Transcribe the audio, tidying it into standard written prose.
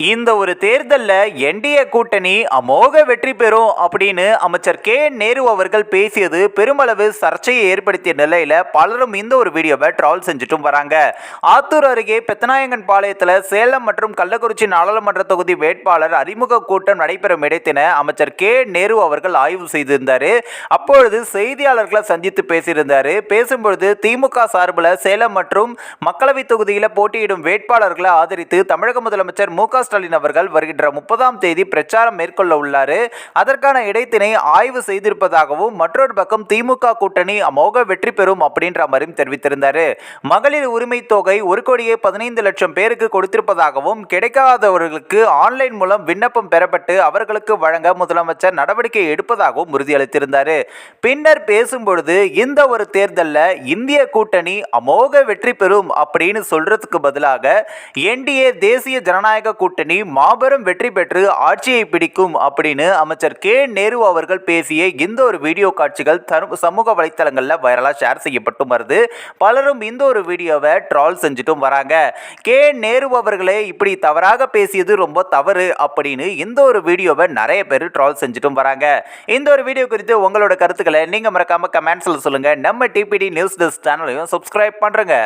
இந்த ஒரு தேர்தல்ல என்டிஏ கூட்டணி அமோக வெற்றி பெறும் அப்படின்னு அமைச்சர் கே நேரு அவர்கள் பேசியது பெருமளவு சர்ச்சையை ஏற்படுத்திய நிலையில பலரும் இந்த ஒரு வீடியோவை ட்ரால் செஞ்சுட்டும் வராங்க. ஆத்தூர் அருகே பெத்தநாயங்கன் பாளையத்தில் சேலம் மற்றும் கள்ளக்குறிச்சி நாடாளுமன்ற தொகுதி வேட்பாளர் அறிமுக கூட்டம் நடைபெறும் இடத்தின அமைச்சர் கே நேரு அவர்கள் ஆய்வு செய்திருந்தாரு. அப்பொழுது செய்தியாளர்களை சந்தித்து பேசியிருந்தாரு. பேசும்பொழுது திமுக சார்பில் சேலம் மற்றும் மக்களவை தொகுதியில் போட்டியிடும் வேட்பாளர்களை ஆதரித்து தமிழக முதலமைச்சர் மு ஸ்டாலின் அவர்கள் வருகின்ற 30ஆம் தேதி பிரச்சாரம் மேற்கொள்ள உள்ளாரு. அதற்கான இடைத்தினை ஆய்வு செய்திருப்பதாகவும் மற்றொரு பக்கம் திமுக கூட்டணி அமோக வெற்றி பெறும் அப்படின்ற மாதிரியும் தெரிவித்திருந்தாரு. மகளிர் உரிமை தொகை 1,15,00,000 பேருக்கு கொடுத்திருப்பதாகவும் கிடைக்காதவர்களுக்கு ஆன்லைன் மூலம் விண்ணப்பம் பெறப்பட்டு அவர்களுக்கு வழங்க முதலமைச்சர் நடவடிக்கை எடுப்பதாகவும் உறுதியளித்திருந்தாரு. பின்னர் பேசும்பொழுது இந்த ஒரு தேர்தலில் இந்திய கூட்டணி அமோக வெற்றி பெறும் அப்படின்னு சொல்றதுக்கு பதிலாக என்டிஏ தேசிய ஜனநாயக கூட்டணி மாபெரும் வெற்றி பெற்று ஆட்சியை பிடிக்கும் அப்படின்னு அமைச்சர் கே நேரு அவர்கள் பேசிய இந்த ஒரு வீடியோ காட்சிகள் சமூக வலைத்தளங்களில் வைரலா ஷேர் செய்யப்பட்டும் வருது. பலரும் இந்த ஒரு வீடியோவை ட்ரால் செஞ்சுட்டும் வராங்க. கே நேரு அவர்களே இப்படி தவறாக பேசியது ரொம்ப தவறு அப்படின்னு இந்த ஒரு வீடியோவை நிறைய பேர் ட்ரால் செஞ்சுட்டும் வராங்க. இந்த ஒரு வீடியோ குறித்து உங்களோட கருத்துக்களை நீங்க மறக்காம கமெண்ட்ஸ்ல சொல்லுங்க. நம்ம டிபிடி நியூஸ் டெஸ்க் சேனலையும் சப்ஸ்கிரைப் பண்றேங்க.